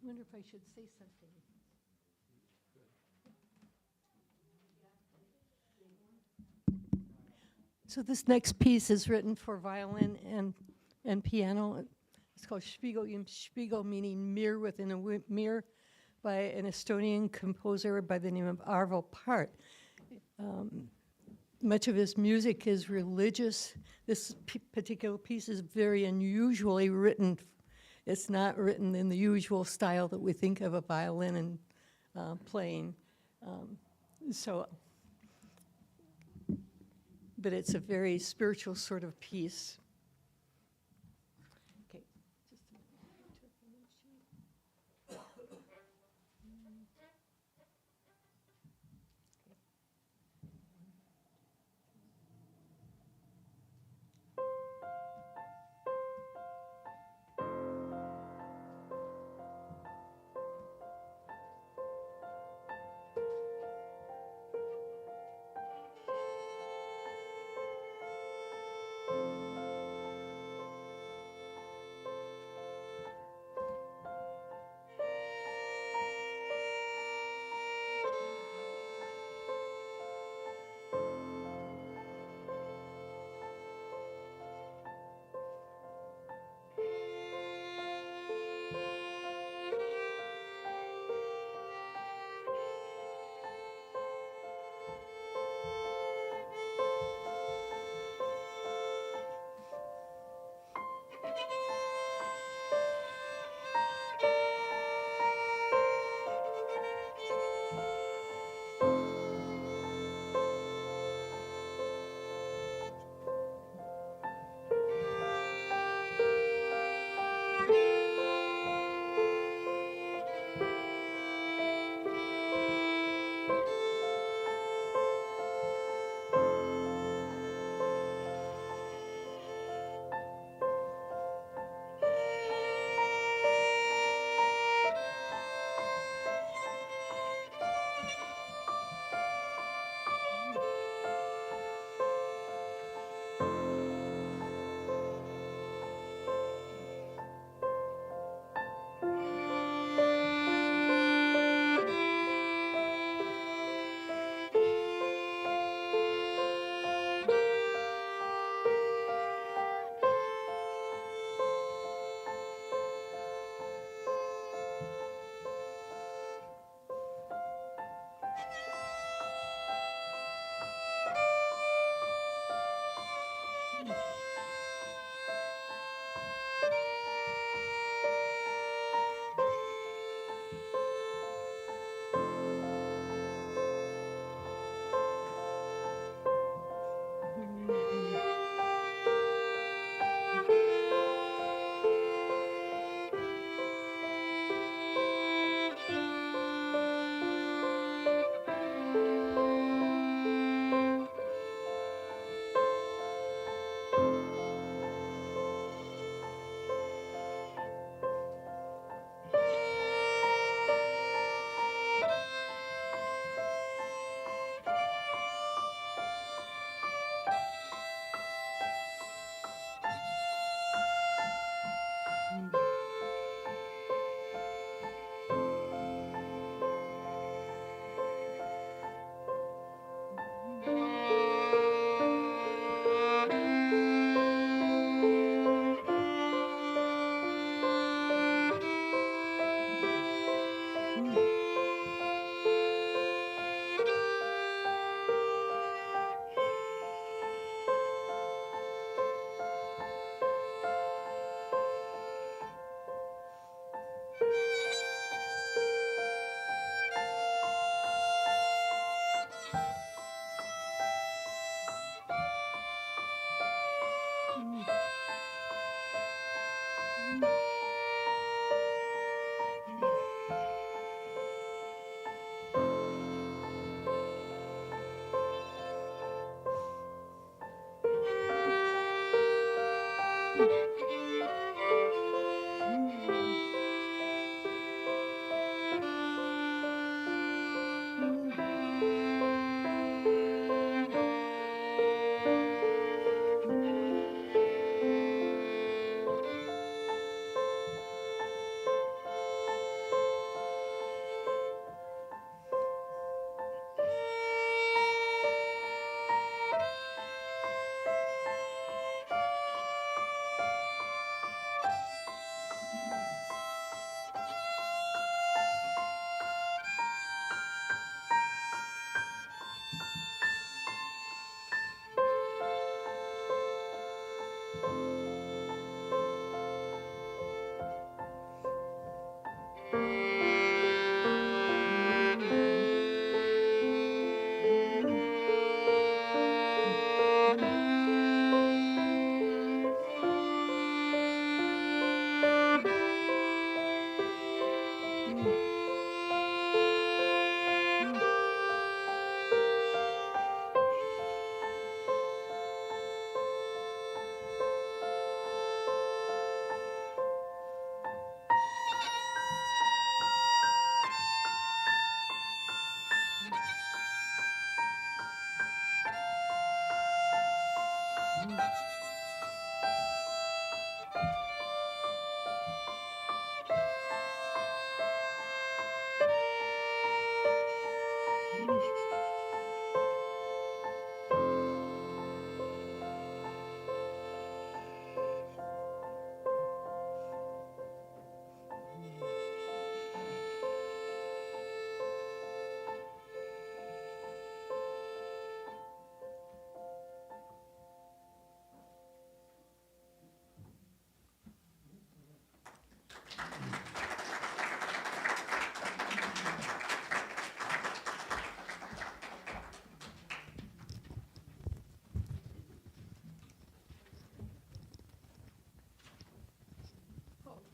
wonder if I should say something. So this next piece is written for violin and piano. It's called Spiegel im Spiegel, meaning mirror within a mirror, by an Estonian composer by the name of Arvo Pärt. Much of his music is religious. This particular piece is very unusually written. It's not written in the usual style that we think of a violin and playing. But it's a very spiritual sort of piece. Okay, just a minute.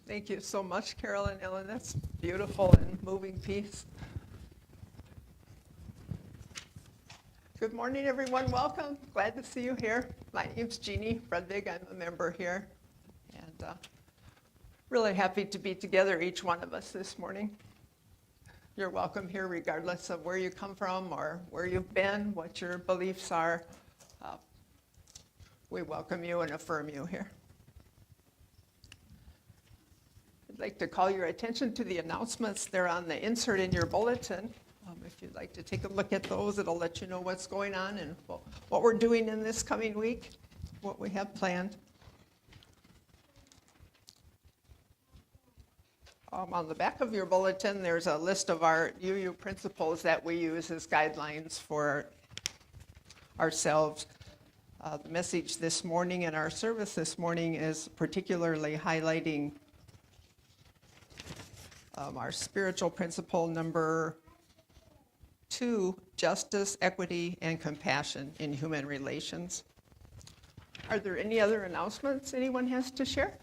Thank you so much, Carol and Ellen. That's beautiful and moving piece. Good morning, everyone. Welcome. Glad to see you here. My name's Jeannie Fredvig. I'm a member here. And really happy to be together, each one of us this morning. You're welcome here regardless of where you come from or where you've been, what your beliefs are. We welcome you and affirm you here. I'd like to call your attention to the announcements. They're on the insert in your bulletin. If you'd like to take a look at those, it'll let you know what's going on and what we're doing in this coming week, what we have planned. On the back of your bulletin, there's a list of our UU principles that we use as guidelines for ourselves. The message this morning in our service this morning is particularly highlighting our spiritual principle number 2, justice, equity, and compassion in human relations. Are there any other announcements anyone has to share?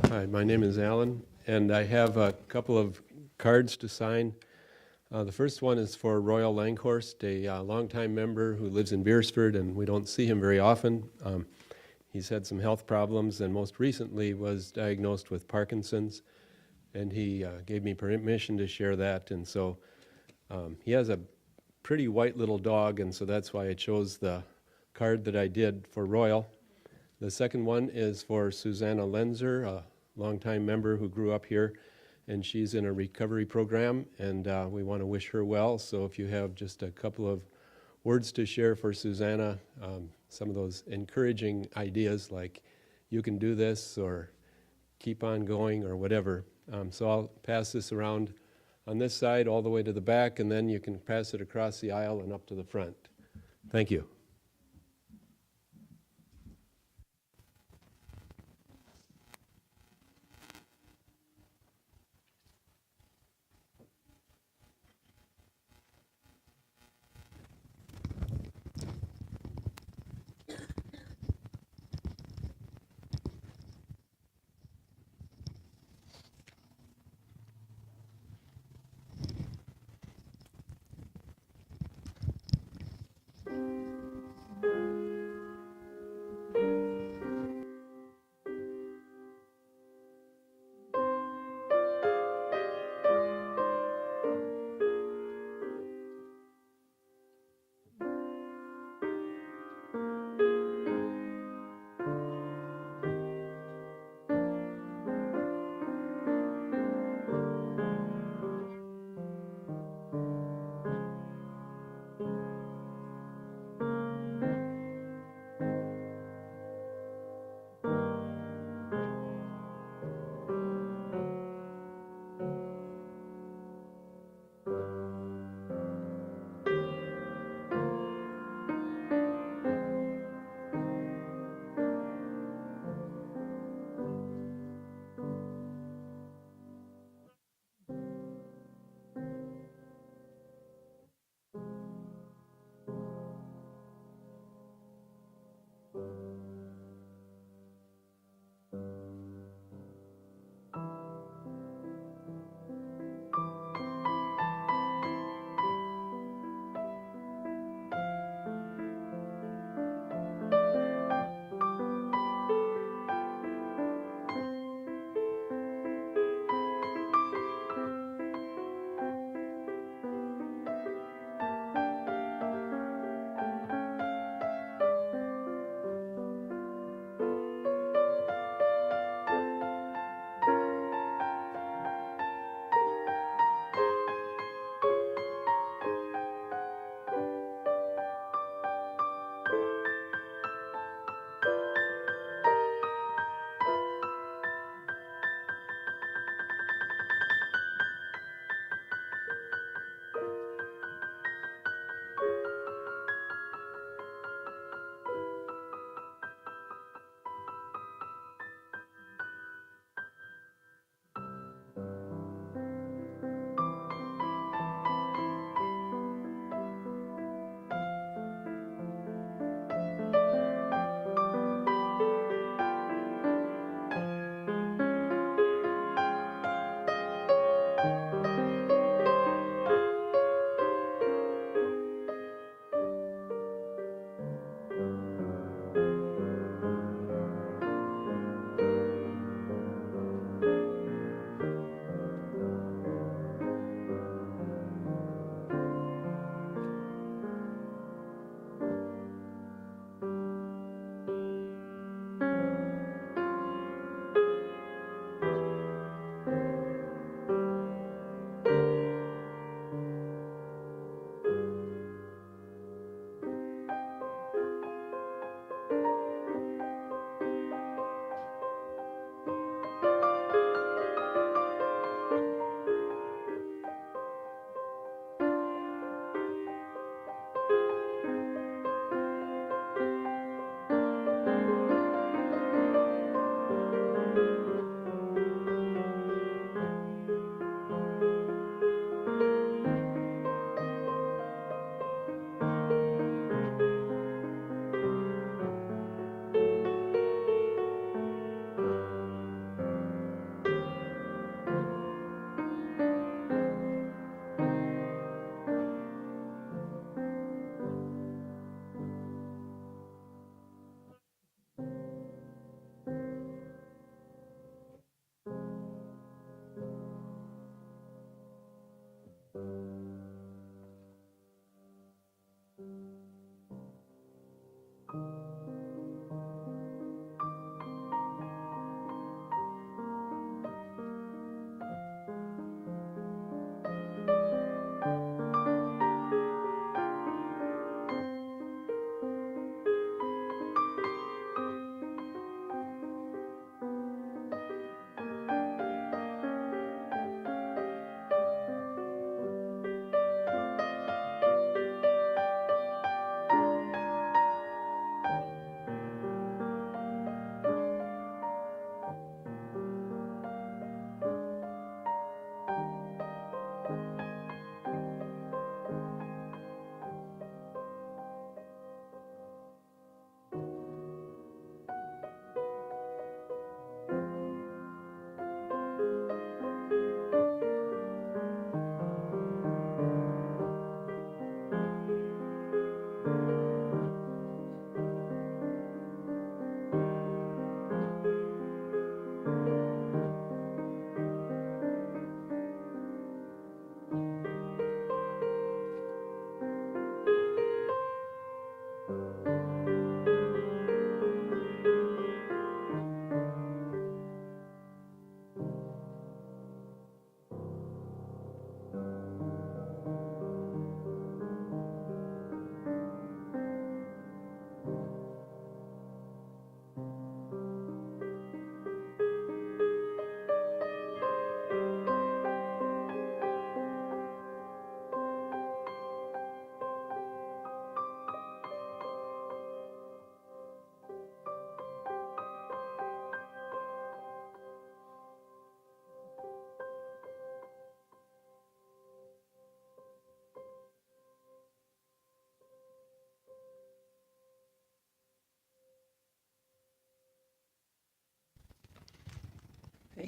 Hi, my name is Alan, and I have a couple of cards to sign. The first one is for Royal Langhorst, a longtime member who lives in Beersford, and we don't see him very often. He's had some health problems and most recently was diagnosed with Parkinson's, and he gave me permission to share that. And so he has a pretty white little dog, and so that's why I chose the card that I did for Royal. The second one is for Susanna Lenzer, a longtime member who grew up here, and she's in a recovery program, and we want to wish her well. So if you have just a couple of words to share for Susanna, some of those encouraging ideas like you can do this or keep on going or whatever. So I'll pass this around on this side all the way to the back, and then you can pass it across the aisle and up to the front. Thank you.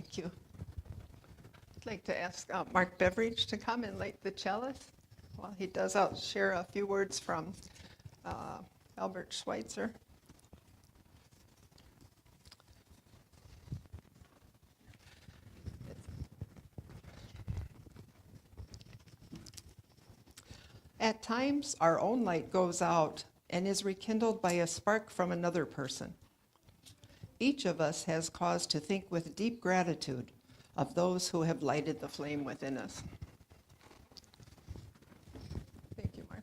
Thank you. I'd like to ask Mark Beveridge to come and light the chalice. While he does, I'll share a few words from Albert Schweitzer. At times, our own light goes out and is rekindled by a spark from another person. Each of us has cause to think with deep gratitude of those who have lighted the flame within us. Thank you, Mark.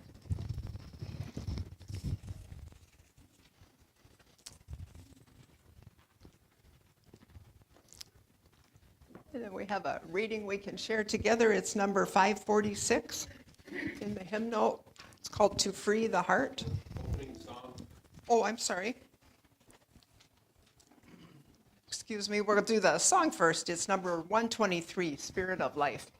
And then we have a reading we can share together. It's number 546 in the hymnal. It's called To Free the Heart. Opening song. Oh, I'm sorry. Excuse me, we'll do the song first. It's number 123, Spirit of Life.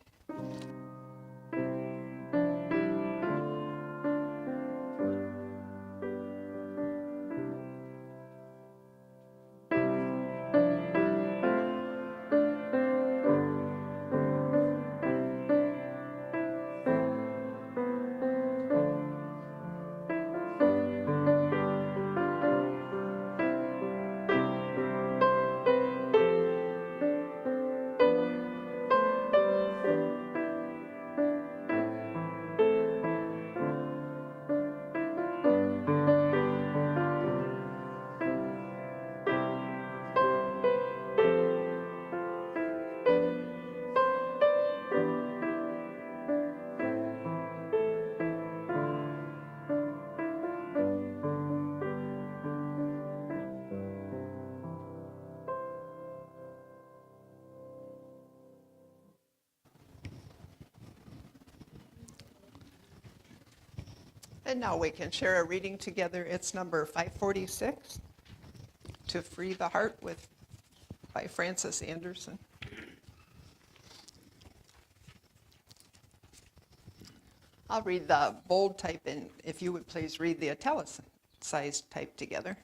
And now we can share a reading together. It's number 546, To Free the Heart by Francis Anderson. I'll read the bold type, and if you would please read the italicized type together.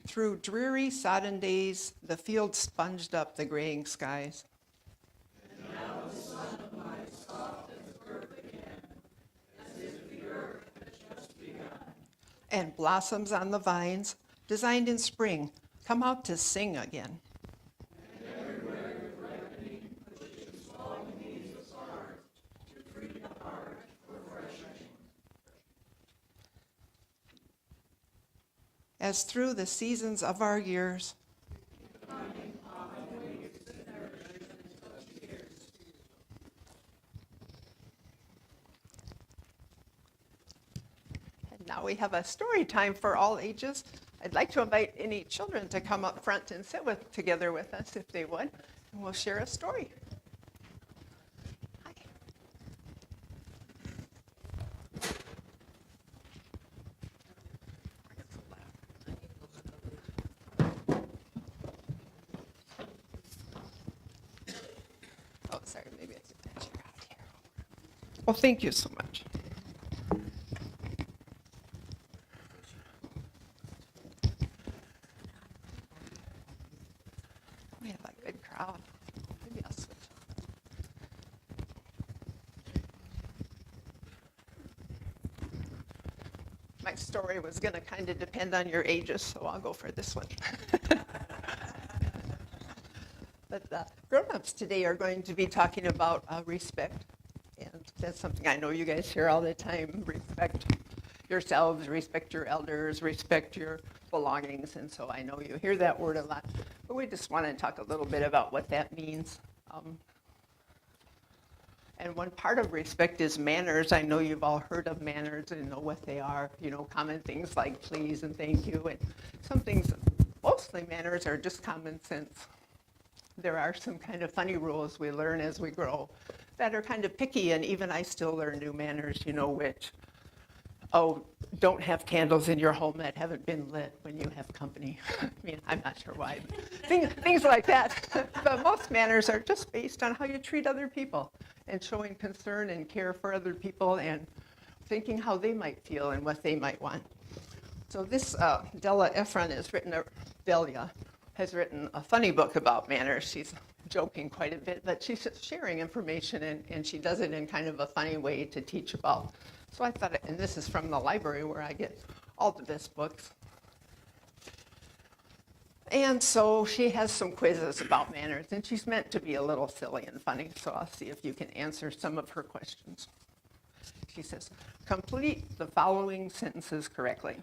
Through dreary, sodden days, the field sponged up the graying skies. And blossoms on the vines, designed in spring, come out to sing again. As through the seasons of our years, now we have a story time for all ages. I'd like to invite any children to come up front and sit together with us if they would, and we'll share a story. Hi. Oh, sorry, maybe I should put you out here. Well, thank you so much. We have a good crowd. Maybe I'll switch. My story was going to kind of depend on your ages, so I'll go for this one. But the grown-ups today are going to be talking about respect, and that's something I know you guys hear all the time. Respect yourselves, respect your elders, respect your belongings, and so I know you hear that word a lot. But we just want to talk a little bit about what that means. And one part of respect is manners. I know you've all heard of manners and know what they are. You know, common things like please and thank you. And some things, mostly manners, are just common sense. There are some kind of funny rules we learn as we grow that are kind of picky, and even I still learn new manners, you know, which, oh, don't have candles in your home that haven't been lit when you have company. I mean, I'm not sure why. Things like that. But most manners are just based on how you treat other people and showing concern and care for other people and thinking how they might feel and what they might want. So this Della Ephron is written, Delia has written a funny book about manners. She's joking quite a bit, but she's sharing information, and she does it in kind of a funny way to teach about. So I thought, and this is from the library where I get all the best books. And so she has some quizzes about manners, and she's meant to be a little silly and funny, so I'll see if you can answer some of her questions. She says, complete the following sentences correctly.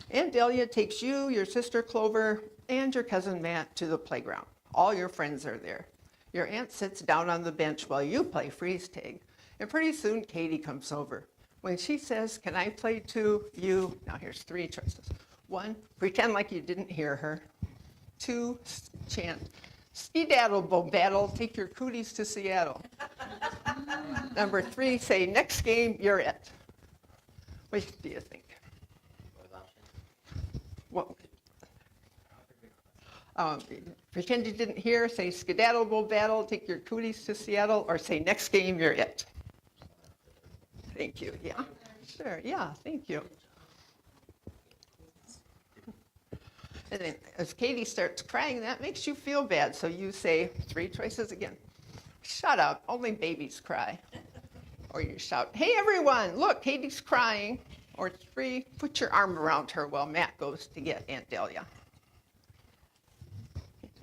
Aunt Delia takes you, your sister Clover, and your cousin Matt to the playground. All your friends are there. Your aunt sits down on the bench while you play freeze tag, and pretty soon Katie comes over. When she says, can I play too, you, now here's 3 choices. 1, pretend like you didn't hear her. 2, chant, skedaddle, bobattle, take your cooties to Seattle. Number 3, say, next game, you're it. What do you think? What? Pretend you didn't hear, say, skedaddle, bobattle, take your cooties to Seattle, or say, next game, you're it. Thank you, yeah, sure, yeah, thank you. And then as Katie starts crying, that makes you feel bad. So you say 3 choices again. Shut up, only babies cry. Or you shout, hey everyone, look, Katie's crying. Or 3, put your arm around her while Matt goes to get Aunt Delia.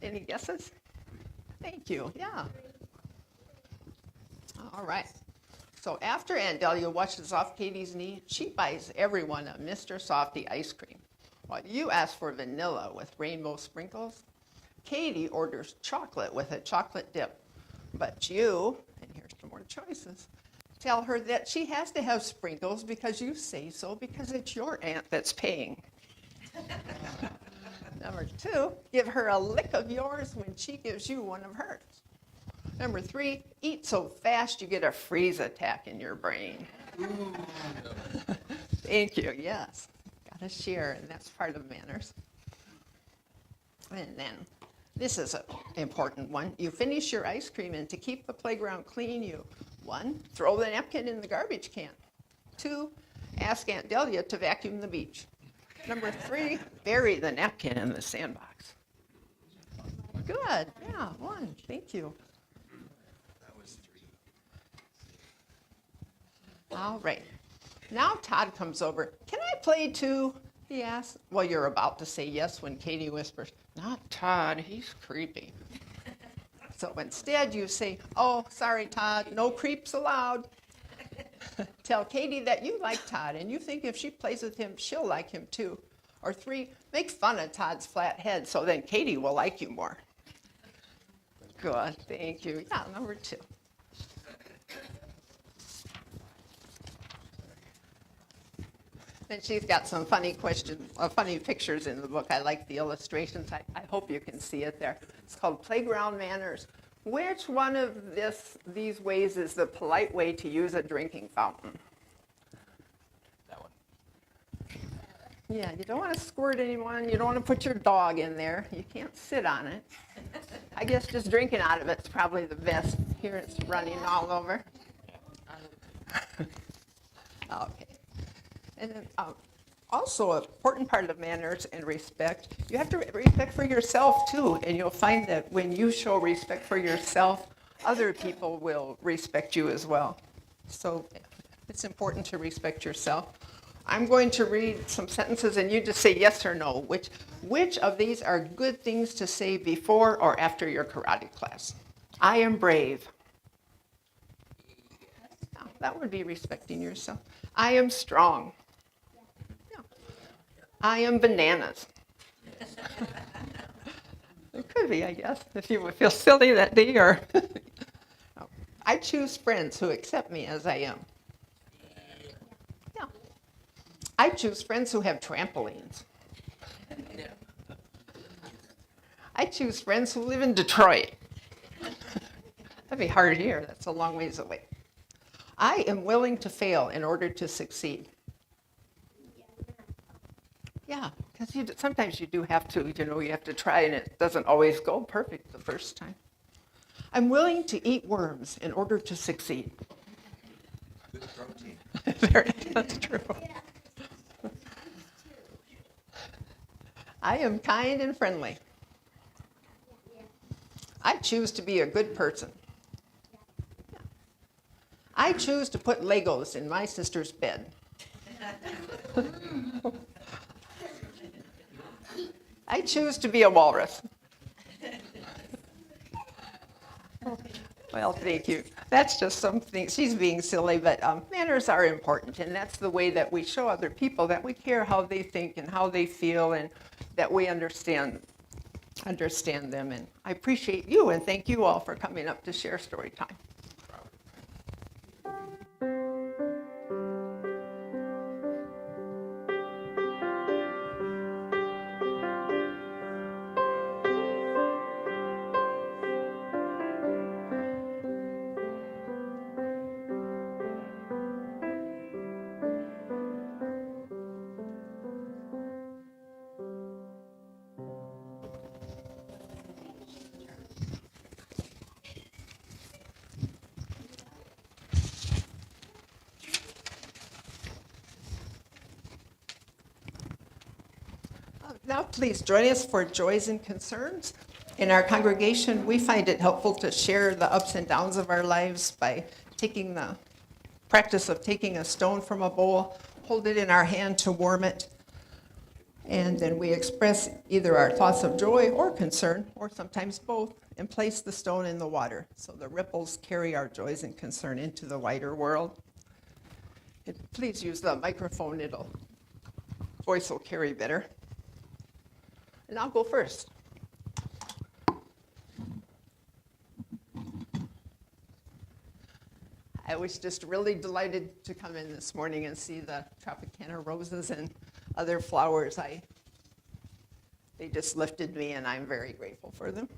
Any guesses? Thank you, yeah. All right. So after Aunt Delia washes off Katie's knee, she buys everyone a Mr. Softee ice cream. While you ask for vanilla with rainbow sprinkles, Katie orders chocolate with a chocolate dip. But you, and here's some more choices, tell her that she has to have sprinkles because you say so, because it's your aunt that's paying. Number 2, give her a lick of yours when she gives you one of hers. Number 3, eat so fast you get a freeze attack in your brain. Thank you, yes. Gotta share, and that's part of manners. And then, this is an important one. You finish your ice cream, and to keep the playground clean, you 1, throw the napkin in the garbage can. 2, ask Aunt Delia to vacuum the beach. Number 3, bury the napkin in the sandbox. Good, yeah, 1, thank you. That was 3. All right. Now Todd comes over. Can I play too? He asks. Well, you're about to say yes when Katie whispers, not Todd, he's creepy. So instead you say, oh, sorry, Todd, no creeps allowed. Tell Katie that you like Todd and you think if she plays with him, she'll like him too. Or 3, make fun of Todd's flat head so then Katie will like you more. Good, thank you. Yeah, number 2. And she's got some funny funny pictures in the book. I like the illustrations. I hope you can see it there. It's called Playground Manners. Which one of these ways is the polite way to use a drinking fountain? That one. Yeah, you don't want to squirt anyone. You don't want to put your dog in there. You can't sit on it. I guess just drinking out of it's probably the best. Here it's running all over. Okay. And then also an important part of manners and respect, you have to respect for yourself too. And you'll find that when you show respect for yourself, other people will respect you as well. So it's important to respect yourself. I'm going to read some sentences and you just say yes or no. Which of these are good things to say before or after your karate class? I am brave. Now, that would be respecting yourself. I am strong. I am bananas. It could be, I guess, if you would feel silly that day. Or I choose friends who accept me as I am. Yeah. I choose friends who have trampolines. I choose friends who live in Detroit. That'd be hard here. That's a long ways away. I am willing to fail in order to succeed. Yeah, because sometimes you do have to, you have to try and it doesn't always go perfect the first time. I'm willing to eat worms in order to succeed. Good protein. That's true. I am kind and friendly. I choose to be a good person. I choose to put Legos in my sister's bed. I choose to be a walrus. Well, thank you. That's just something, she's being silly, but manners are important, and that's the way that we show other people that we care how they think and how they feel, and that we understand them. And I appreciate you, and thank you all for coming up to share story time. Now, please join us for Joys and Concerns. In our congregation, we find it helpful to share the ups and downs of our lives by taking the practice of taking a stone from a bowl, hold it in our hand to warm it, and then we express either our thoughts of joy or concern, or sometimes both, and place the stone in the water so the ripples carry our joys and concern into the wider world. And please use the microphone, voice will carry better. And I'll go first. I was just really delighted to come in this morning and see the Tropicana roses and other flowers. They just lifted me, and I'm very grateful for them.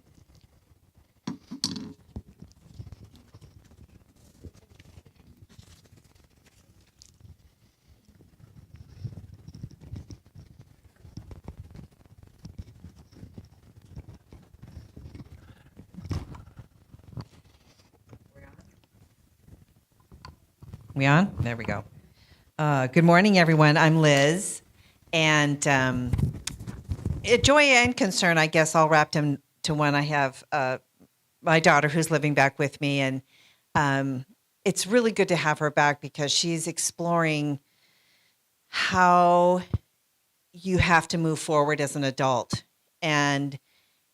We on? There we go. Good morning, everyone. I'm Liz, and joy and concern, I guess, all wrapped into one. I have my daughter who's living back with me, and it's really good to have her back because she's exploring how you have to move forward as an adult. And,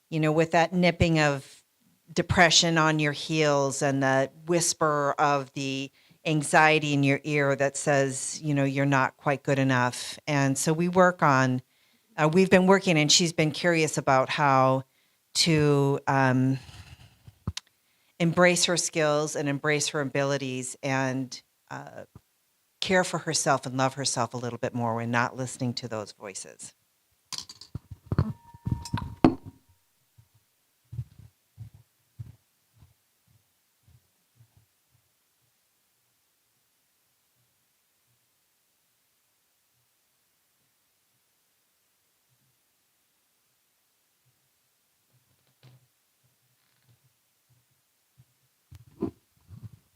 you know, with that nipping of depression on your heels and the whisper of the anxiety in your ear that says, you know, you're not quite good enough. And so we've been working, and she's been curious about how to embrace her skills and embrace her abilities and care for herself and love herself a little bit more when not listening to those voices.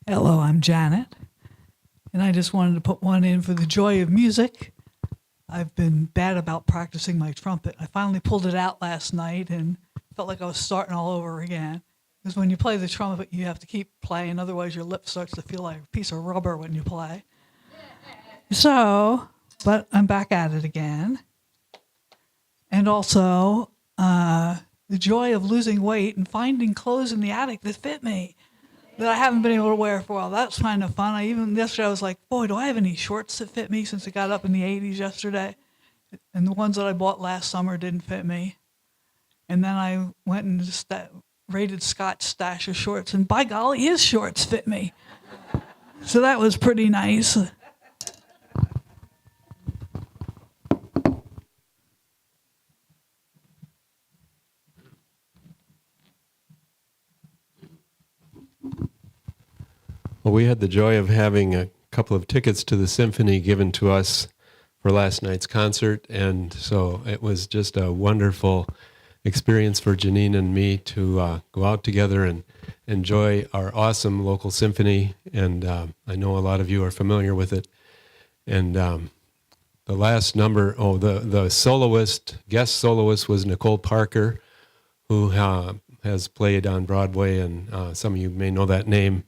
Hello, I'm Janet, and I just wanted to put one in for the joy of music. I've been bad about practicing my trumpet. I finally pulled it out last night and felt like I was starting all over again. Because when you play the trumpet, you have to keep playing, otherwise your lip starts to feel like a piece of rubber when you play. So, but I'm back at it again. And also, the joy of losing weight and finding clothes in the attic that fit me, that I haven't been able to wear for a while. That's kind of fun. Yesterday I was like, boy, do I have any shorts that fit me since it got up in the 80s yesterday? And the ones that I bought last summer didn't fit me. And then I went and just raided Scott's stash of shorts, and by golly, his shorts fit me. So that was pretty nice. Well, we had the joy of having a couple of tickets to the symphony given to us for last night's concert, and so it was just a wonderful experience for Janine and me to go out together and enjoy our awesome local symphony, and I know a lot of you are familiar with it. And the the last number, the soloist, guest soloist was Nicole Parker, who has played on Broadway, and some of you may know that name.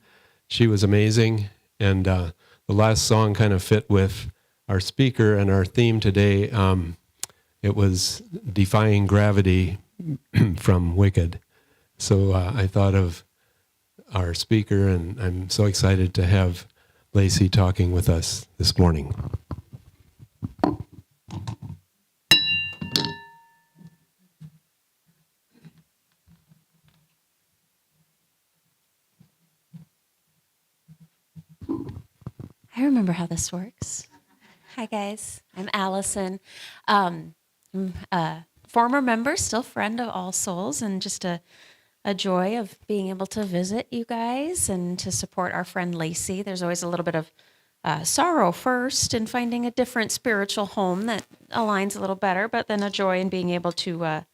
She was amazing, and the last song kind of fit with our speaker and our theme today. It was Defying Gravity from Wicked. So I thought of our speaker, and I'm so excited to have Lacey talking with us this morning. I remember how this works. Hi, guys. I'm Allison. I'm a former member, still friend of All Souls, and just a joy of being able to visit you guys and to support our friend Lacey. There's always a little bit of sorrow first in finding a different spiritual home that aligns a little better, but then a joy in being able to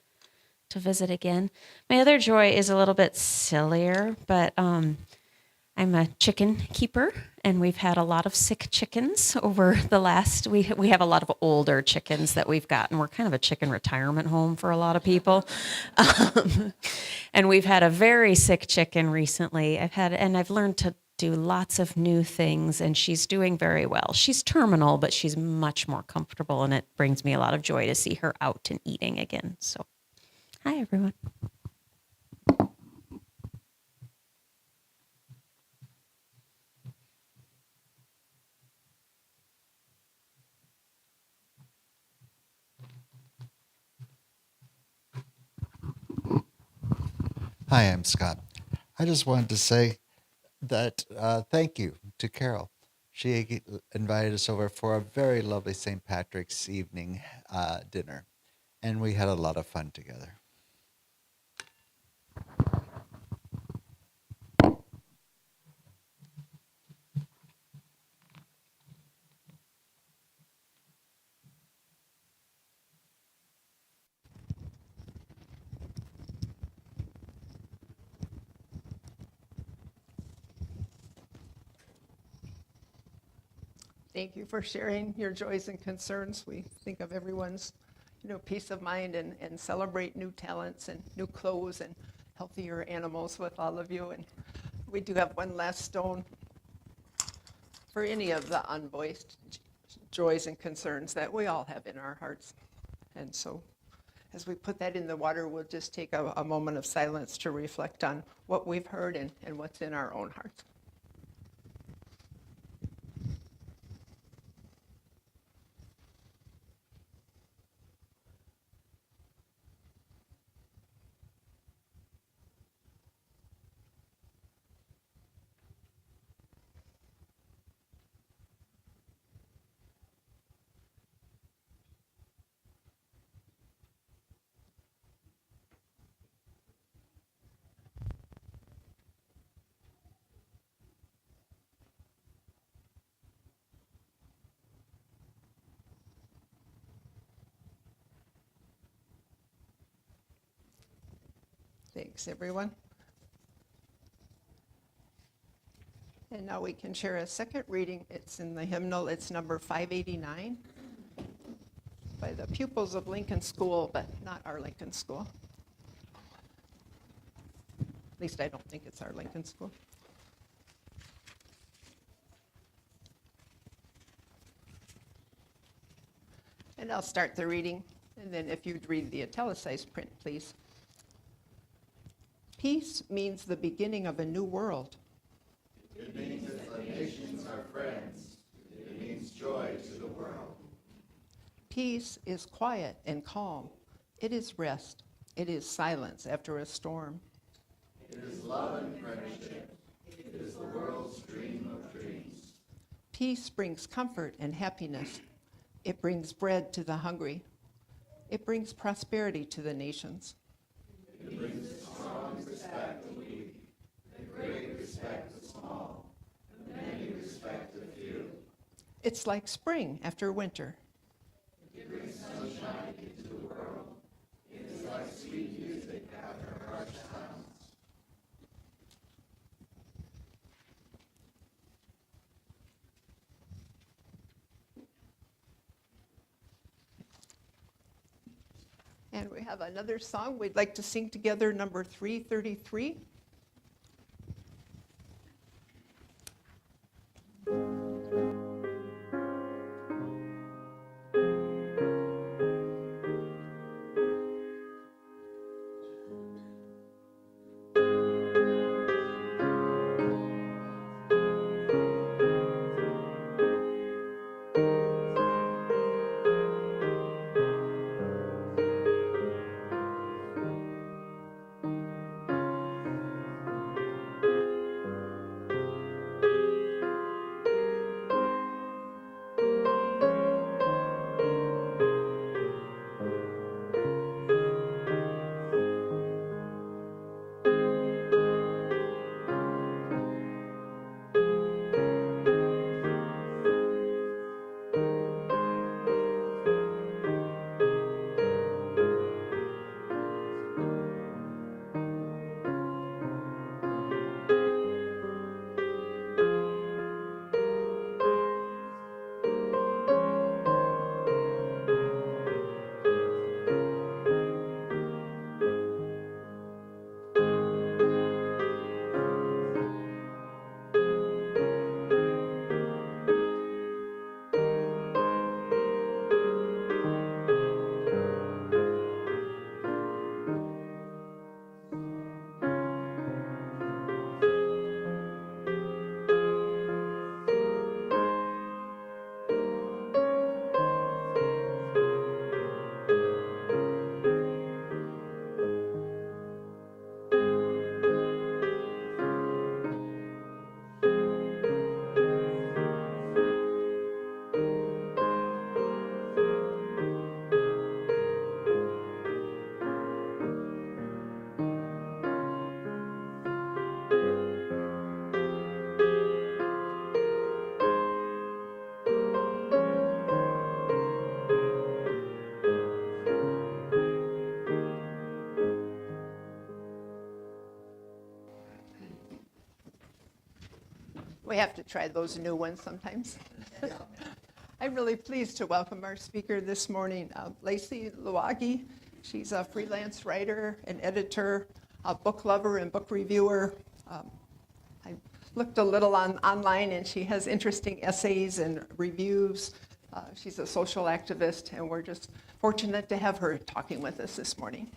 visit again. My other joy is a little bit sillier, but I'm a chicken keeper, and we've had a lot of sick chickens over the last. We have a lot of older chickens that we've gotten. We're kind of a chicken retirement home for a lot of people, and we've had a very sick chicken recently. I've learned to do lots of new things, and she's doing very well. She's terminal, but she's much more comfortable, and it brings me a lot of joy to see her out and eating again. So, hi everyone. Hi, I'm Scott. I just wanted to say that thank you to Carol. She invited us over for a very lovely St. Patrick's evening dinner, and we had a lot of fun together. Thank you for sharing your joys and concerns. We think of everyone's, peace of mind and celebrate new talents and new clothes and healthier animals with all of you. And we do have one last stone for any of the unvoiced joys and concerns that we all have in our hearts. And so as we put that in the water, we'll just take a moment of silence to reflect on what we've heard and what's in our own hearts. Thanks, everyone. And now we can share a second reading. It's in the hymnal. It's number 589 by the pupils of Lincoln School, but not our Lincoln School. At least I don't think it's our Lincoln School. And I'll start the reading, and then if you'd read the italicized print, please. Peace means the beginning of a new world. It means that the nations are friends. It means joy to the world. Peace is quiet and calm. It is rest. It is silence after a storm. It is love and friendship. It is the world's dream of dreams. Peace brings comfort and happiness. It brings bread to the hungry. It brings prosperity to the nations. It brings strong respect the weak, and great respect the small, and many respect the few. It's like spring after winter. It brings sunshine into the world. It is like sweet music after harsh sounds. And we have another song we'd like to sing together, number 333. We have to try those new ones sometimes. I'm really pleased to welcome our speaker this morning, Lacey Louwagie. She's a freelance writer and editor, a book lover and book reviewer. I looked a little online, and she has interesting essays and reviews. She's a social activist, and we're just fortunate to have her talking with us this morning.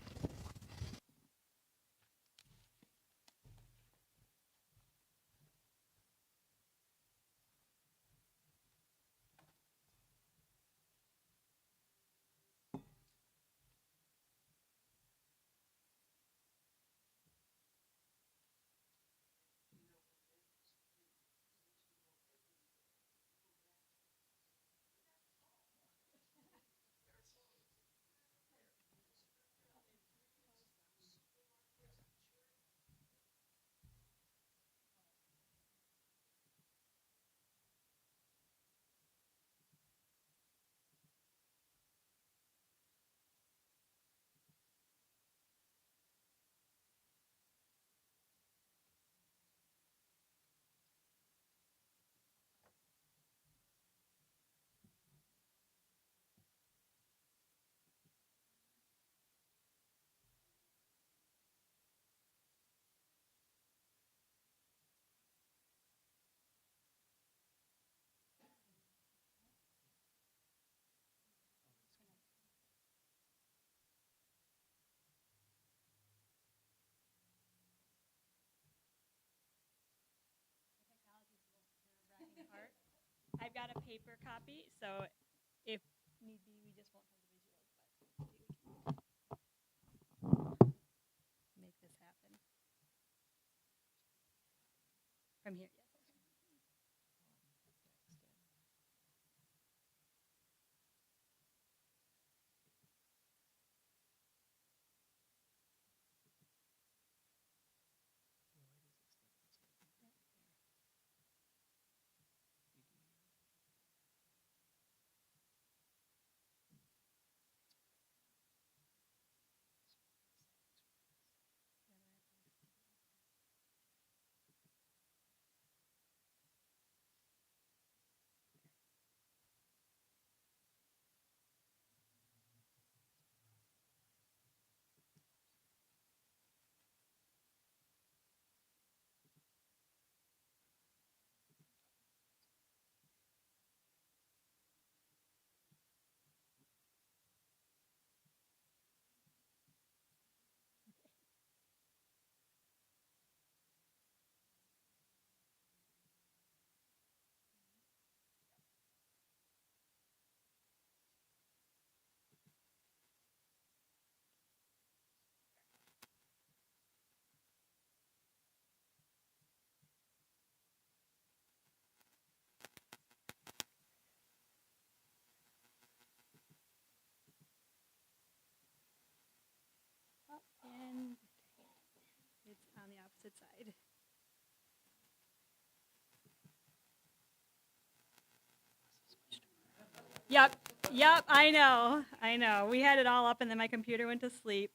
I've got a paper copy, so if need be, we just won't have the visuals, but maybe we can make this happen. From here, yes. And it's on the opposite side. Yep, yep, I know, I know. We had it all up and then my computer went to sleep.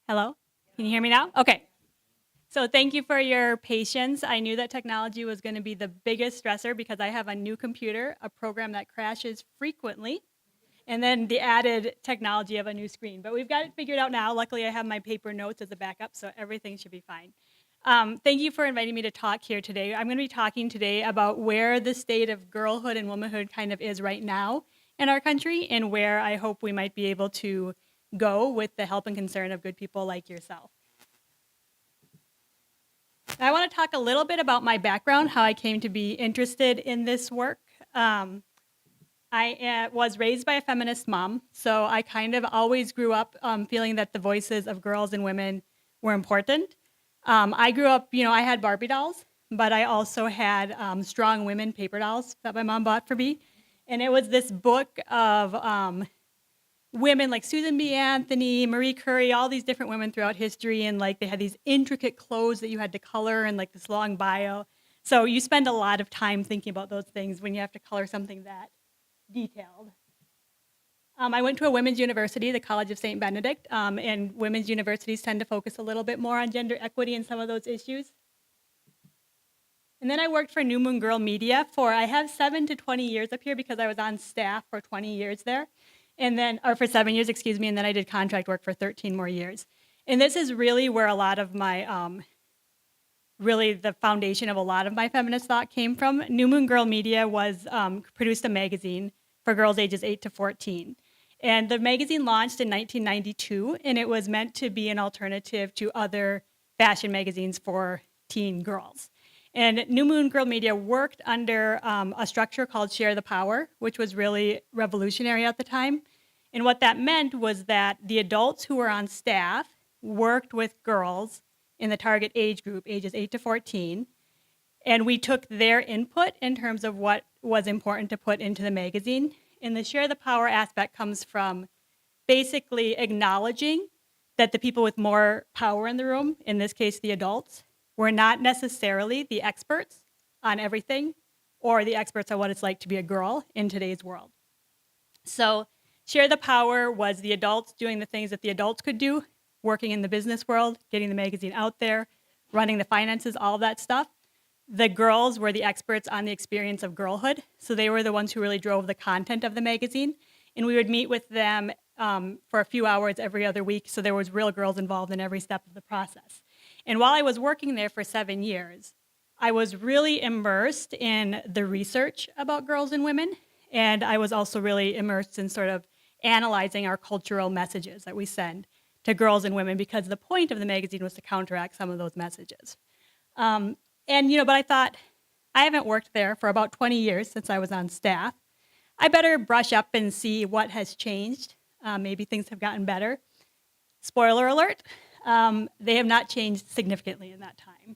Hello? Can you hear me now? Okay. So thank you for your patience. I knew that technology was going to be the biggest stressor because I have a new computer, a program that crashes frequently, and then the added technology of a new screen. But we've got it figured out now. Luckily, I have my paper notes as a backup, so everything should be fine. Thank you for inviting me to talk here today. I'm going to be talking today about where the state of girlhood and womanhood kind of is right now in our country and where I hope we might be able to go with the help and concern of good people like yourself. I want to talk a little bit about my background, how I came to be interested in this work. I was raised by a feminist mom, so I kind of always grew up feeling that the voices of girls and women were important. I grew up, I had Barbie dolls, but I also had Strong Women paper dolls that my mom bought for me. And it was this book of women like Susan B. Anthony, Marie Curie, all these different women throughout history, and like they had these intricate clothes that you had to color and like this long bio. So you spend a lot of time thinking about those things when you have to color something that detailed. I went to a women's university, the College of St. Benedict, and women's universities tend to focus a little bit more on gender equity and some of those issues. And then I worked for New Moon Girl Media I have 7 to 20 years up here because I was on staff for 20 years there. And then, or for 7 years, excuse me, and then I did contract work for 13 more years. And this is really where a lot of my, really the foundation of a lot of my feminist thought came from. New Moon Girl Media produced a magazine for girls ages 8 to 14. And the magazine launched in 1992, and it was meant to be an alternative to other fashion magazines for teen girls. And New Moon Girl Media worked under a structure called Share the Power, which was really revolutionary at the time. And what that meant was that the adults who were on staff worked with girls in the target age group, ages 8 to 14, and we took their input in terms of what was important to put into the magazine. And the share the power aspect comes from basically acknowledging that the people with more power in the room, in this case the adults, were not necessarily the experts on everything or the experts on what it's like to be a girl in today's world. So share the power was the adults doing the things that the adults could do, working in the business world, getting the magazine out there, running the finances, all of that stuff. The girls were the experts on the experience of girlhood, so they were the ones who really drove the content of the magazine. And we would meet with them for a few hours every other week, so there was real girls involved in every step of the process. And while I was working there for 7 years, I was really immersed in the research about girls and women, and I was also really immersed in sort of analyzing our cultural messages that we send to girls and women, because the point of the magazine was to counteract some of those messages. But I thought, I haven't worked there for about 20 years since I was on staff. I better brush up and see what has changed. Maybe things have gotten better. Spoiler alert, they have not changed significantly in that time.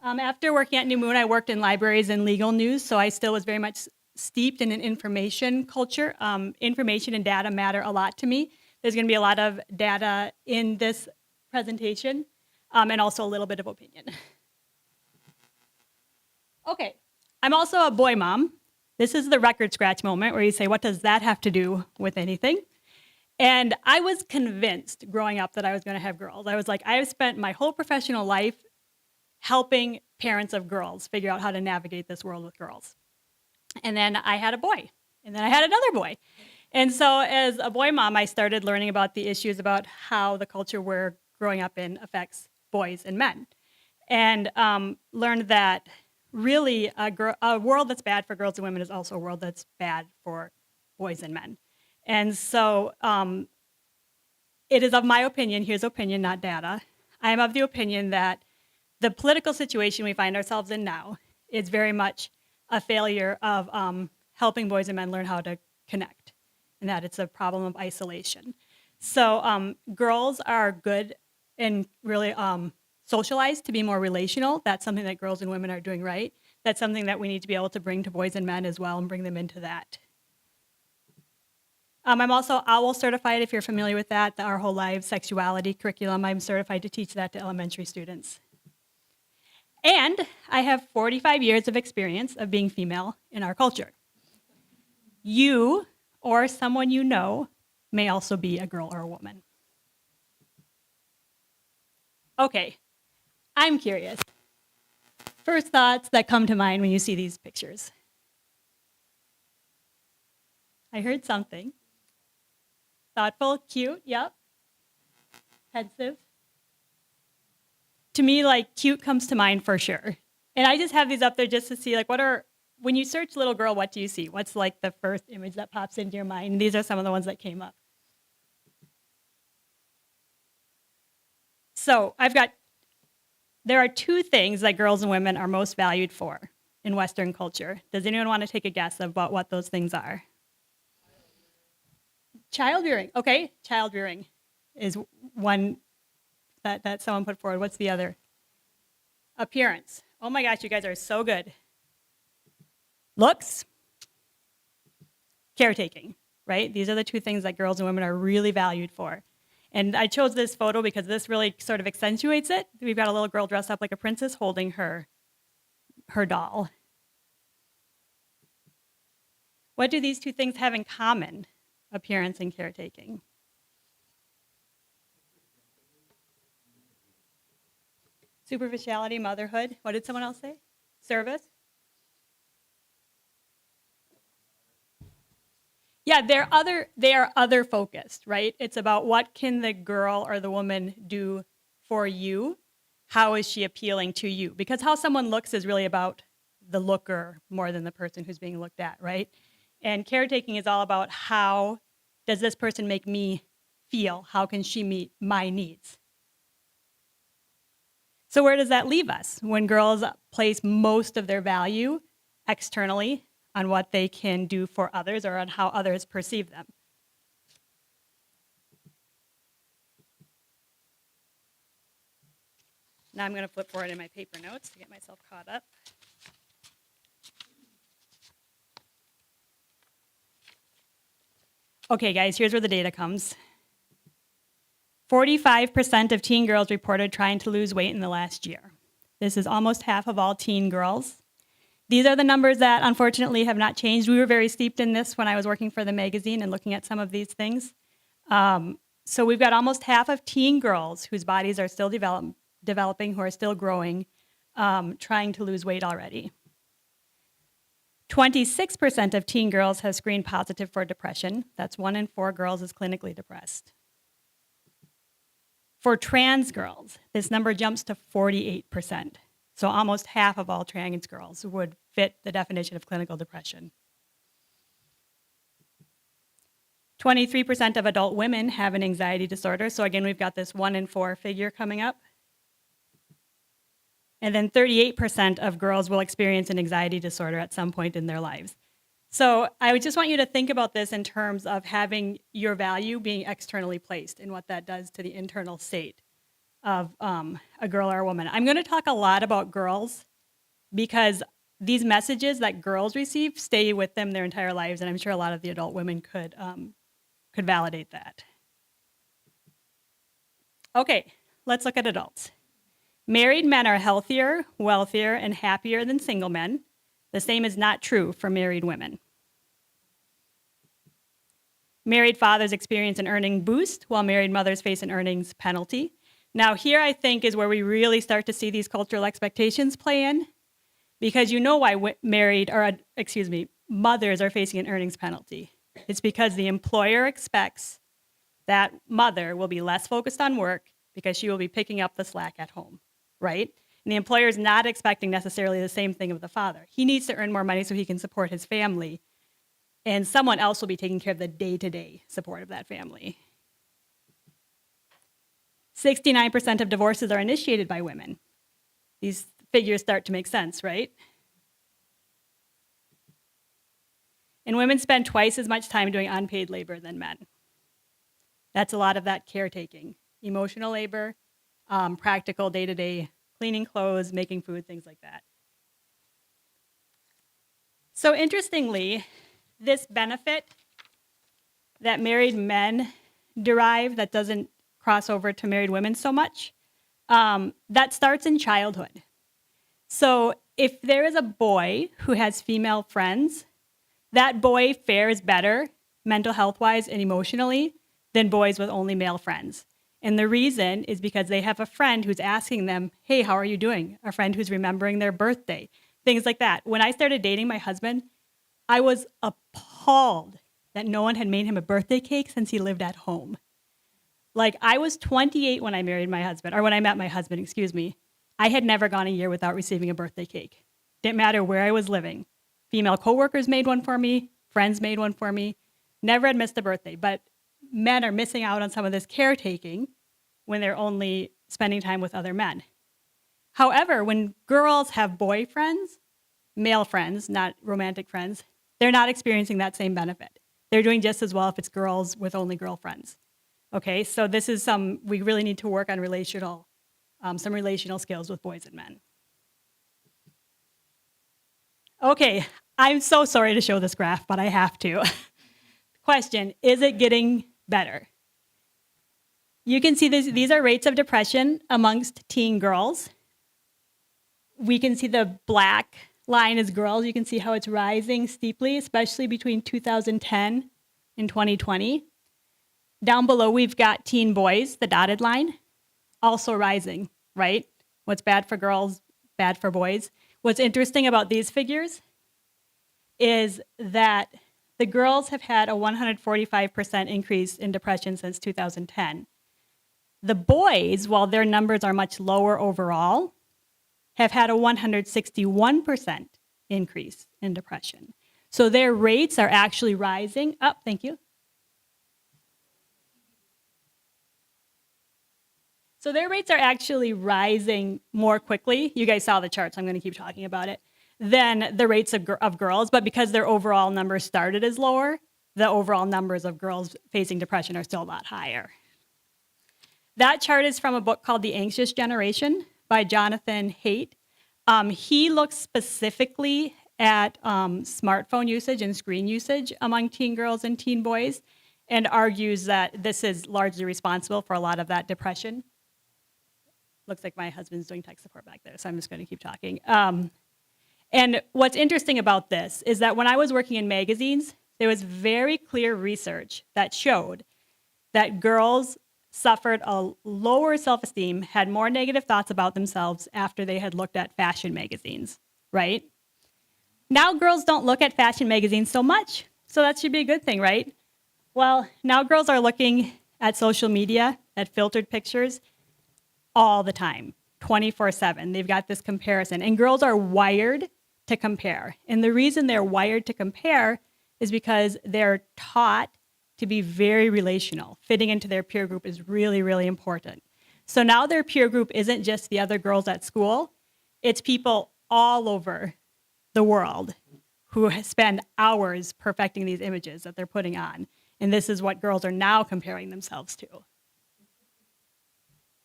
After working at New Moon, I worked in libraries and legal news, so I still was very much steeped in an information culture. Information and data matter a lot to me. There's going to be a lot of data in this presentation, and also a little bit of opinion. Okay, I'm also a boy mom. This is the record scratch moment where you say, what does that have to do with anything? And I was convinced growing up that I was going to have girls. I was like, I have spent my whole professional life helping parents of girls figure out how to navigate this world with girls. And then I had a boy, and then I had another boy. And so as a boy mom, I started learning about the issues about how the culture we're growing up in affects boys and men. And learned that really a world that's bad for girls and women is also a world that's bad for boys and men. And so it is of my opinion, here's opinion, not data. I am of the opinion that the political situation we find ourselves in now is very much a failure of helping boys and men learn how to connect, and that it's a problem of isolation. So girls are good and really socialized to be more relational. That's something that girls and women are doing right. That's something that we need to be able to bring to boys and men as well and bring them into that. I'm also OWL certified, if you're familiar with that, the Our Whole Lives Sexuality curriculum. I'm certified to teach that to elementary students. And I have 45 years of experience of being female in our culture. You or someone you know may also be a girl or a woman. Okay, I'm curious. First thoughts that come to mind when you see these pictures. I heard something. Thoughtful, cute, yep. Pensive. To me, like, cute comes to mind for sure. And I just have these up there just to see, like, when you search little girl, what do you see? What's, like, the first image that pops into your mind? And these are some of the ones that came up. So there are two things that girls and women are most valued for in Western culture. Does anyone want to take a guess about what those things are? Child rearing. Okay, child rearing is one that someone put forward. What's the other? Appearance. Oh my gosh, you guys are so good. Looks. Caretaking, right? These are the two things that girls and women are really valued for. And I chose this photo because this really sort of accentuates it. We've got a little girl dressed up like a princess holding her doll. What do these two things have in common? Appearance and caretaking. Superficiality, motherhood. What did someone else say? Service. Yeah, they are other focused, right? It's about what can the girl or the woman do for you? How is she appealing to you? Because how someone looks is really about the looker more than the person who's being looked at, right? And caretaking is all about how does this person make me feel? How can she meet my needs? So where does that leave us when girls place most of their value externally on what they can do for others or on how others perceive them? Now I'm going to flip forward in my paper notes to get myself caught up. Okay, guys, here's where the data comes. 45% of teen girls reported trying to lose weight in the last year. This is almost half of all teen girls. These are the numbers that unfortunately have not changed. We were very steeped in this when I was working for the magazine and looking at some of these things. So we've got almost half of teen girls whose bodies are still developing, who are still growing, trying to lose weight already. 26% of teen girls have screened positive for depression. That's 1 in 4 girls is clinically depressed. For trans girls, this number jumps to 48%. So almost half of all trans girls would fit the definition of clinical depression. 23% of adult women have an anxiety disorder. So again, we've got this 1 in 4 figure coming up. And then 38% of girls will experience an anxiety disorder at some point in their lives. So I would just want you to think about this in terms of having your value being externally placed and what that does to the internal state of a girl or a woman. I'm going to talk a lot about girls because these messages that girls receive stay with them their entire lives, and I'm sure a lot of the adult women could validate that. Okay, let's look at adults. Married men are healthier, wealthier, and happier than single men. The same is not true for married women. Married fathers experience an earning boost, while married mothers face an earnings penalty. Now, here I think is where we really start to see these cultural expectations play in, because you know why mothers are facing an earnings penalty. It's because the employer expects that mother will be less focused on work because she will be picking up the slack at home, right? And the employer is not expecting necessarily the same thing of the father. He needs to earn more money so he can support his family, and someone else will be taking care of the day-to-day support of that family. 69% of divorces are initiated by women. These figures start to make sense, right? And women spend twice as much time doing unpaid labor than men. That's a lot of that caretaking, emotional labor, practical day-to-day cleaning clothes, making food, things like that. So interestingly, this benefit that married men derive that doesn't cross over to married women so much, that starts in childhood. So if there is a boy who has female friends, that boy fares better mental health-wise and emotionally than boys with only male friends. And the reason is because they have a friend who's asking them, hey, how are you doing? A friend who's remembering their birthday, things like that. When I started dating my husband, I was appalled that no one had made him a birthday cake since he lived at home. Like, I was 28 when I married my husband, or when I met my husband, excuse me. I had never gone a year without receiving a birthday cake. Didn't matter where I was living. Female coworkers made one for me, friends made one for me. Never had missed a birthday, but men are missing out on some of this caretaking when they're only spending time with other men. However, when girls have boyfriends, male friends, not romantic friends, they're not experiencing that same benefit. They're doing just as well if it's girls with only girlfriends. Okay, so this is we really need to work on some relational skills with boys and men. Okay, I'm so sorry to show this graph, but I have to. Question, is it getting better? You can see these are rates of depression amongst teen girls. We can see the black line is girls. You can see how it's rising steeply, especially between 2010 and 2020. Down below, we've got teen boys, the dotted line, also rising, right? What's bad for girls, bad for boys. What's interesting about these figures is that the girls have had a 145% increase in depression since 2010. The boys, while their numbers are much lower overall, have had a 161% increase in depression. So their rates are actually rising up. Thank you. So their rates are actually rising more quickly. You guys saw the charts. I'm going to keep talking about it. Than the rates of girls, but because their overall numbers started as lower, the overall numbers of girls facing depression are still a lot higher. That chart is from a book called The Anxious Generation by Jonathan Haidt. He looks specifically at smartphone usage and screen usage among teen girls and teen boys, and argues that this is largely responsible for a lot of that depression. Looks like my husband's doing tech support back there, so I'm just going to keep talking. And what's interesting about this is that when I was working in magazines, there was very clear research that showed that girls suffered a lower self-esteem, had more negative thoughts about themselves after they had looked at fashion magazines, right? Now girls don't look at fashion magazines so much, so that should be a good thing, right? Well, now girls are looking at social media, at filtered pictures, all the time, 24/7. They've got this comparison, and girls are wired to compare. And the reason they're wired to compare is because they're taught to be very relational. Fitting into their peer group is really, really important. So now their peer group isn't just the other girls at school, it's people all over the world who spend hours perfecting these images that they're putting on. And this is what girls are now comparing themselves to.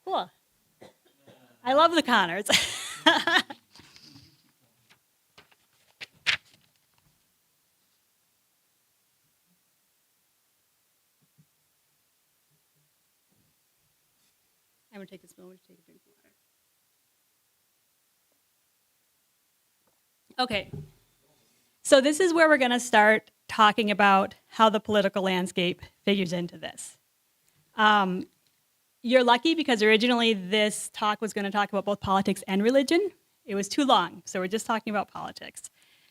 Cool. I love the Connors. I'm going to take this moment to take a drink of water. Okay. So this is where we're going to start talking about how the political landscape figures into this. You're lucky because originally this talk was going to talk about both politics and religion. It was too long, so we're just talking about politics.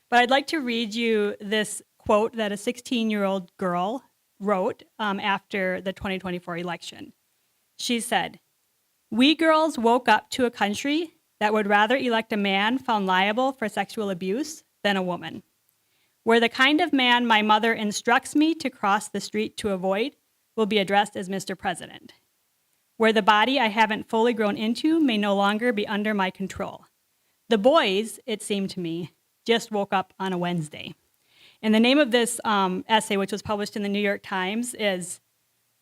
But I'd like to read you this quote that a 16-year-old girl wrote after the 2024 election. She said, "We girls woke up to a country that would rather elect a man found liable for sexual abuse than a woman, where the kind of man my mother instructs me to cross the street to avoid will be addressed as Mr. President, where the body I haven't fully grown into may no longer be under my control. The boys, it seemed to me, just woke up on a Wednesday." And the name of this essay, which was published in the New York Times, is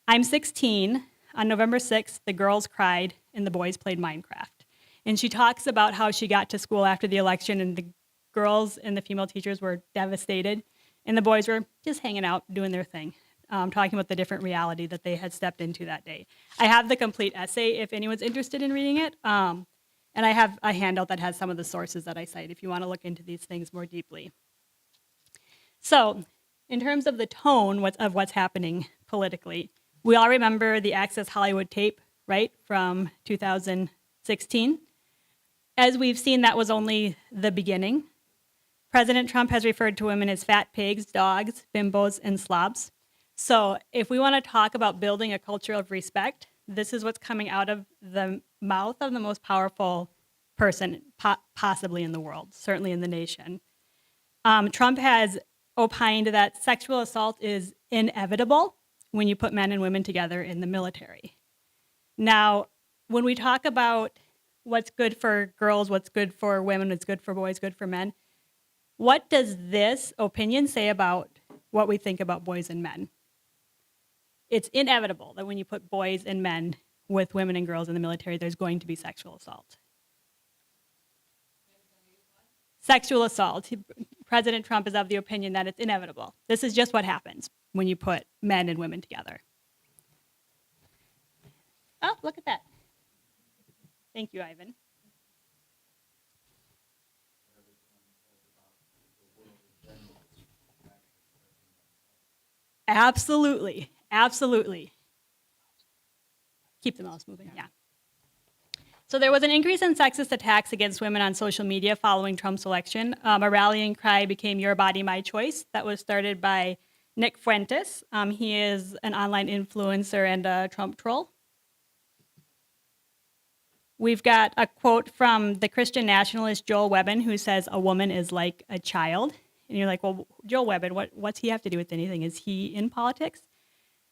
"I'm 16. On November 6th, the girls cried and the boys played Minecraft." And she talks about how she got to school after the election and the girls and the female teachers were devastated and the boys were just hanging out, doing their thing, talking about the different reality that they had stepped into that day. I have the complete essay if anyone's interested in reading it. And I have a handout that has some of the sources that I cite if you want to look into these things more deeply. So in terms of the tone of what's happening politically, we all remember the Access Hollywood tape, right, from 2016. As we've seen, that was only the beginning. President Trump has referred to women as fat pigs, dogs, bimbos, and slobs. So if we want to talk about building a culture of respect, this is what's coming out of the mouth of the most powerful person possibly in the world, certainly in the nation. Trump has opined that sexual assault is inevitable when you put men and women together in the military. Now, when we talk about what's good for girls, what's good for women, what's good for boys, good for men, what does this opinion say about what we think about boys and men? It's inevitable that when you put boys and men with women and girls in the military, there's going to be sexual assault. Sexual assault. President Trump is of the opinion that it's inevitable. This is just what happens when you put men and women together. Oh, look at that. Thank you, Ivan. Absolutely, absolutely. Keep the mouse moving, yeah. So there was an increase in sexist attacks against women on social media following Trump's election. A rallying cry became "Your Body, My Choice." That was started by Nick Fuentes. He is an online influencer and a Trump troll. We've got a quote from the Christian nationalist Joel Webbin, who says, "A woman is like a child." And you're like, well, Joel Webbin, what's he have to do with anything? Is he in politics?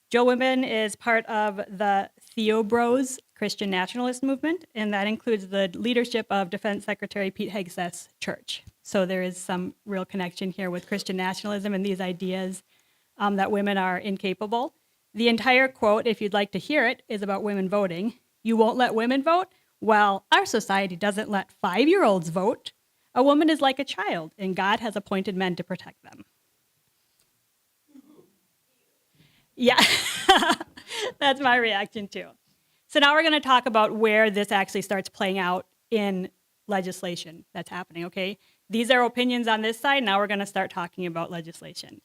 Joel Webbin is part of the Theobros Christian nationalist movement, and that includes the leadership of Defense Secretary Pete Hegseth's church. So there is some real connection here with Christian nationalism and these ideas that women are incapable. The entire quote, if you'd like to hear it, is about women voting. "You won't let women vote? Well, our society doesn't let 5-year-olds vote. A woman is like a child, and God has appointed men to protect them. Yeah, that's my reaction too. So now we're going to talk about where this actually starts playing out in legislation that's happening, okay? These are opinions on this side. Now we're going to start talking about legislation.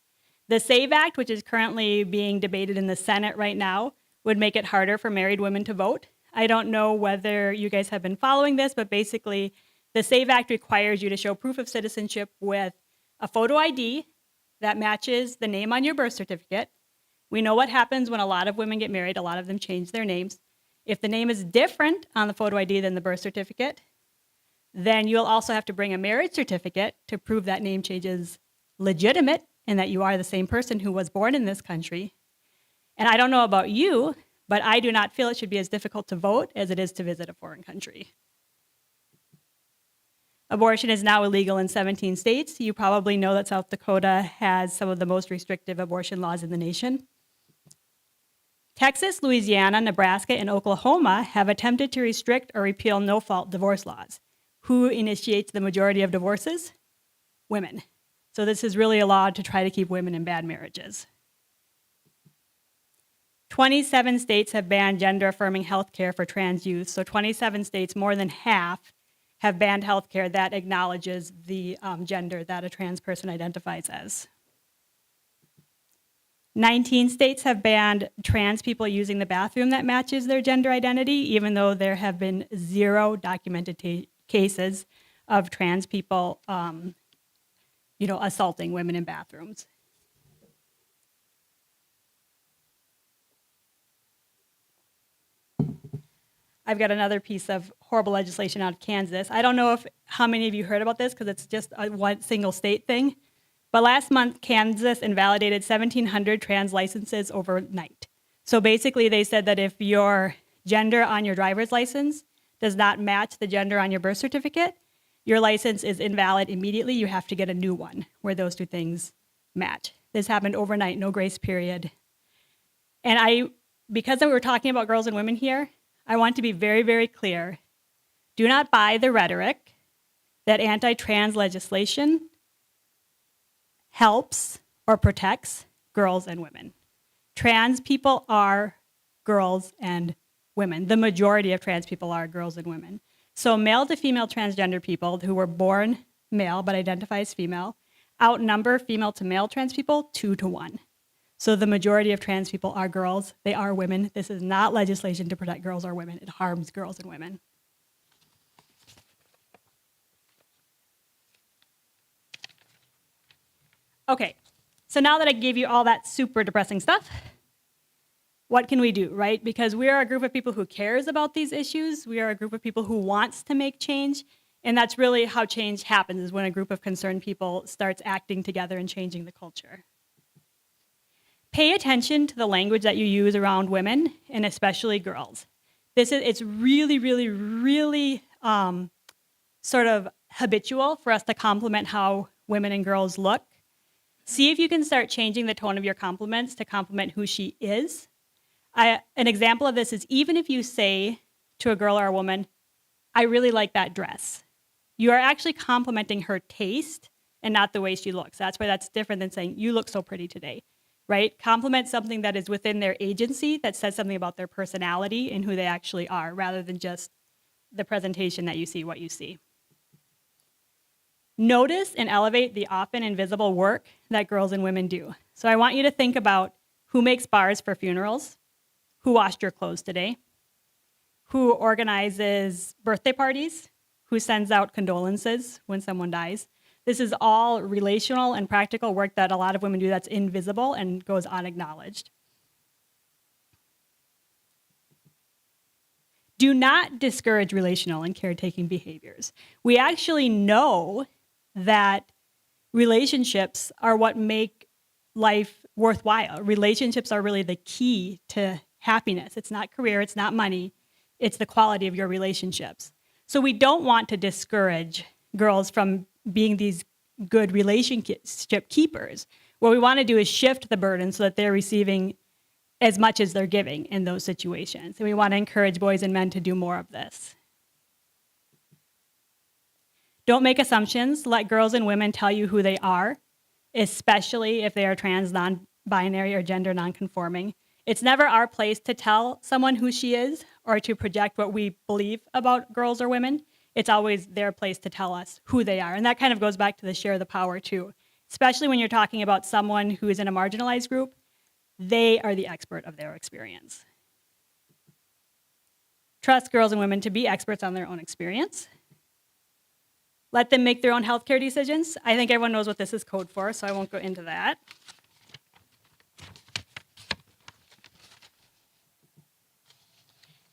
The SAVE Act, which is currently being debated in the Senate right now, would make it harder for married women to vote. I don't know whether you guys have been following this, but basically the SAVE Act requires you to show proof of citizenship with a photo ID that matches the name on your birth certificate. We know what happens when a lot of women get married. A lot of them change their names. If the name is different on the photo ID than the birth certificate, then you'll also have to bring a marriage certificate to prove that name change is legitimate and that you are the same person who was born in this country. And I don't know about you, but I do not feel it should be as difficult to vote as it is to visit a foreign country. Abortion is now illegal in 17 states. You probably know that South Dakota has some of the most restrictive abortion laws in the nation. Texas, Louisiana, Nebraska, and Oklahoma have attempted to restrict or repeal no-fault divorce laws. Who initiates the majority of divorces? Women. So this is really a law to try to keep women in bad marriages. 27 states have banned gender-affirming health care for trans youth. So 27 states, more than half, have banned health care that acknowledges the gender that a trans person identifies as. 19 states have banned trans people using the bathroom that matches their gender identity, even though there have been 0 documented cases of trans people assaulting women in bathrooms. I've got another piece of horrible legislation out of Kansas. I don't know how many of you heard about this because it's just a one single state thing. But last month, Kansas invalidated 1,700 trans licenses overnight. So basically, they said that if your gender on your driver's license does not match the gender on your birth certificate, your license is invalid immediately. You have to get a new one where those two things match. This happened overnight, no grace period. And because we were talking about girls and women here, I want to be very, very clear. Do not buy the rhetoric that anti-trans legislation helps or protects girls and women. Trans people are girls and women. The majority of trans people are girls and women. So male to female transgender people who were born male but identify as female outnumber female to male trans people 2-to-1. So the majority of trans people are girls. They are women. This is not legislation to protect girls or women. It harms girls and women. Okay, so now that I gave you all that super depressing stuff, what can we do, right? Because we are a group of people who cares about these issues. We are a group of people who wants to make change. And that's really how change happens, is when a group of concerned people starts acting together and changing the culture. Pay attention to the language that you use around women, and especially girls. It's really, really, really sort of habitual for us to compliment how women and girls look. See if you can start changing the tone of your compliments to compliment who she is. An example of this is even if you say to a girl or a woman, "I really like that dress," you are actually complimenting her taste and not the way she looks. That's why that's different than saying, "You look so pretty today," right? Compliment something that is within their agency, that says something about their personality and who they actually are, rather than just the presentation that you see, what you see. Notice and elevate the often invisible work that girls and women do. So I want you to think about who makes bars for funerals, who washed your clothes today, who organizes birthday parties, who sends out condolences when someone dies. This is all relational and practical work that a lot of women do that's invisible and goes unacknowledged. Do not discourage relational and caretaking behaviors. We actually know that relationships are what make life worthwhile. Relationships are really the key to happiness. It's not career, it's not money, it's the quality of your relationships. So we don't want to discourage girls from being these good relationship keepers. What we want to do is shift the burden so that they're receiving as much as they're giving in those situations. And we want to encourage boys and men to do more of this. Don't make assumptions. Let girls and women tell you who they are, especially if they are trans, non-binary, or gender non-conforming. It's never our place to tell someone who she is or to project what we believe about girls or women. It's always their place to tell us who they are. And that kind of goes back to the share the power too, especially when you're talking about someone who is in a marginalized group. They are the expert of their experience. Trust girls and women to be experts on their own experience. Let them make their own healthcare decisions. I think everyone knows what this is code for, so I won't go into that.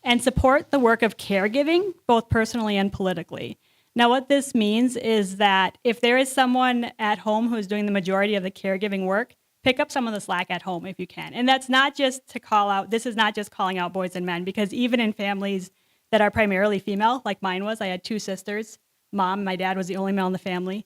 And support the work of caregiving, both personally and politically. Now, what this means is that if there is someone at home who's doing the majority of the caregiving work, pick up some of the slack at home if you can. And that's not just to call out, this is not just calling out boys and men, because even in families that are primarily female, like mine was, I had 2 sisters, mom, my dad was the only male in the family,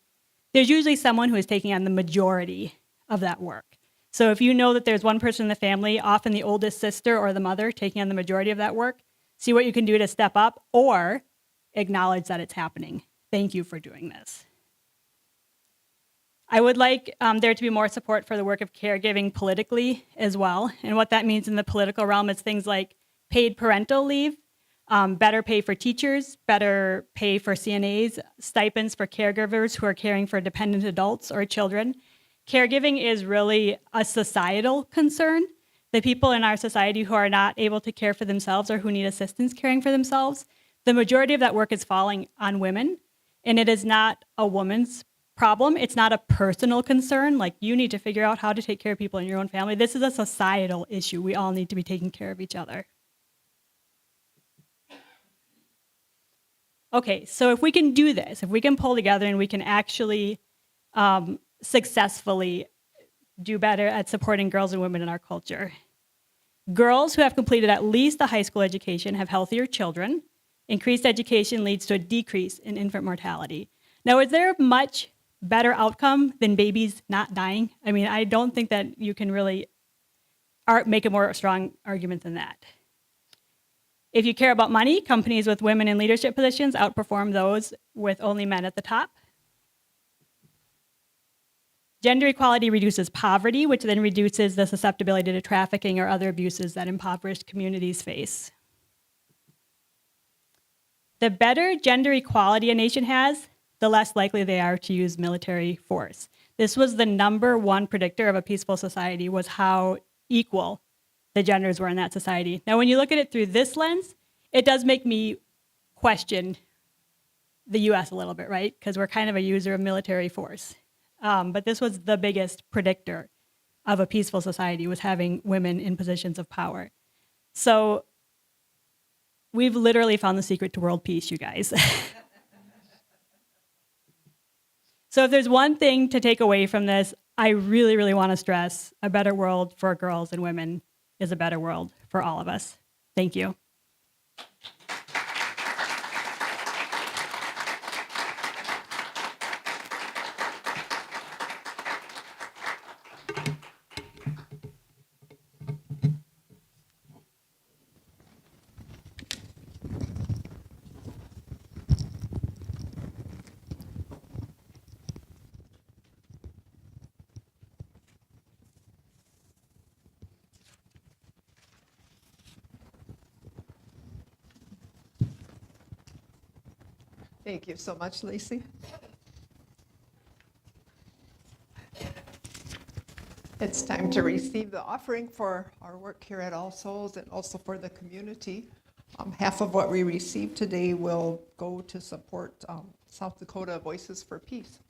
there's usually someone who is taking on the majority of that work. So if you know that there's one person in the family, often the oldest sister or the mother, taking on the majority of that work, see what you can do to step up or acknowledge that it's happening. Thank you for doing this. I would like there to be more support for the work of caregiving politically as well. And what that means in the political realm is things like paid parental leave, better pay for teachers, better pay for CNAs, stipends for caregivers who are caring for dependent adults or children. Caregiving is really a societal concern. The people in our society who are not able to care for themselves or who need assistance caring for themselves, the majority of that work is falling on women, and it is not a woman's problem. It's not a personal concern, like you need to figure out how to take care of people in your own family. This is a societal issue. We all need to be taking care of each other. Okay, so if we can do this, if we can pull together and we can actually successfully do better at supporting girls and women in our culture. Girls who have completed at least a high school education have healthier children. Increased education leads to a decrease in infant mortality. Now, is there a much better outcome than babies not dying? I mean, I don't think that you can really make a more strong argument than that. If you care about money, companies with women in leadership positions outperform those with only men at the top. Gender equality reduces poverty, which then reduces the susceptibility to trafficking or other abuses that impoverished communities face. The better gender equality a nation has, the less likely they are to use military force. This was the #1 predictor of a peaceful society, was how equal the genders were in that society. Now, when you look at it through this lens, it does make me question the US a little bit, right? Because we're kind of a user of military force. But this was the biggest predictor of a peaceful society, was having women in positions of power. So we've literally found the secret to world peace, you guys. So if there's one thing to take away from this, I really, really want to stress a better world for girls and women is a better world for all of us. Thank you. Thank you so much, Lacey. It's time to receive the offering for our work here at All Souls and also for the community. Half of what we receive today will go to support South Dakota Voices for Peace.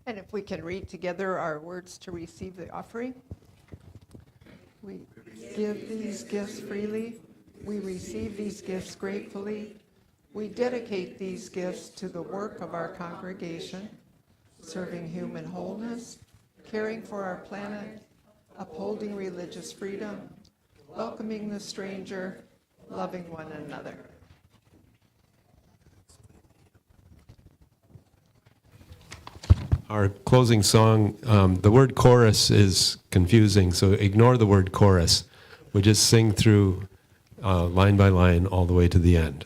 And if we can read together our words to receive the offering. We give these gifts freely. We receive these gifts gratefully. We dedicate these gifts to the work of our congregation, serving human wholeness, caring for our planet, upholding religious freedom, welcoming the stranger, loving one another. Our closing song, the word chorus is confusing, so ignore the word chorus. We just sing through line by line all the way to the end.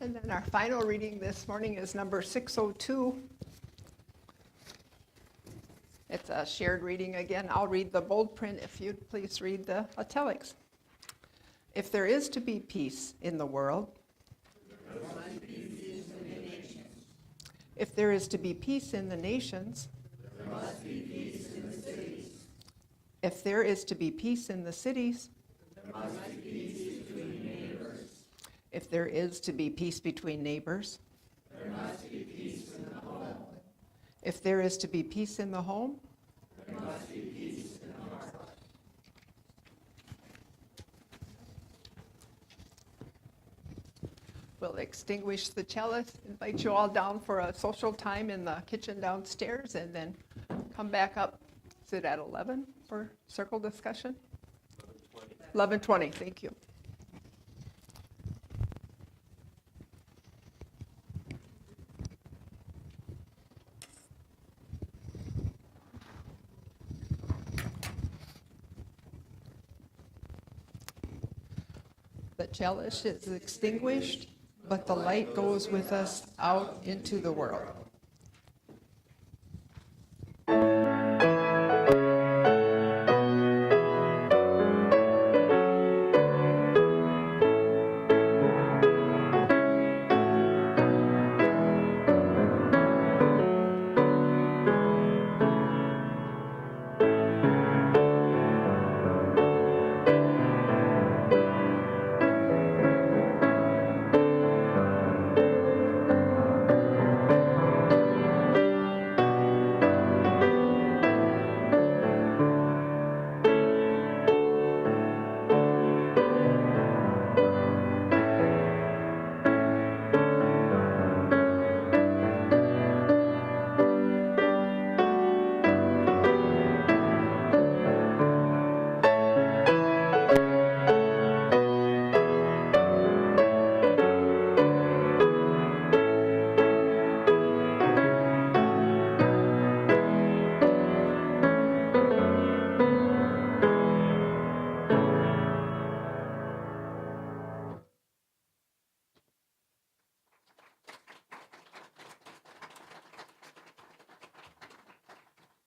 And then our final reading this morning is number 602. It's a shared reading again. I'll read the bold print if you'd please read the italics. If there is to be peace in the world, if there is to be peace in the nations, if there is to be peace in the cities, if there is to be peace between neighbors, if there is to be peace in the home, we'll extinguish the chalice, invite you all down for a social time in the kitchen downstairs, and then come back up. Is it at 11 for circle discussion? 11:20, thank you. The chalice is extinguished, but the light goes with us out into the world.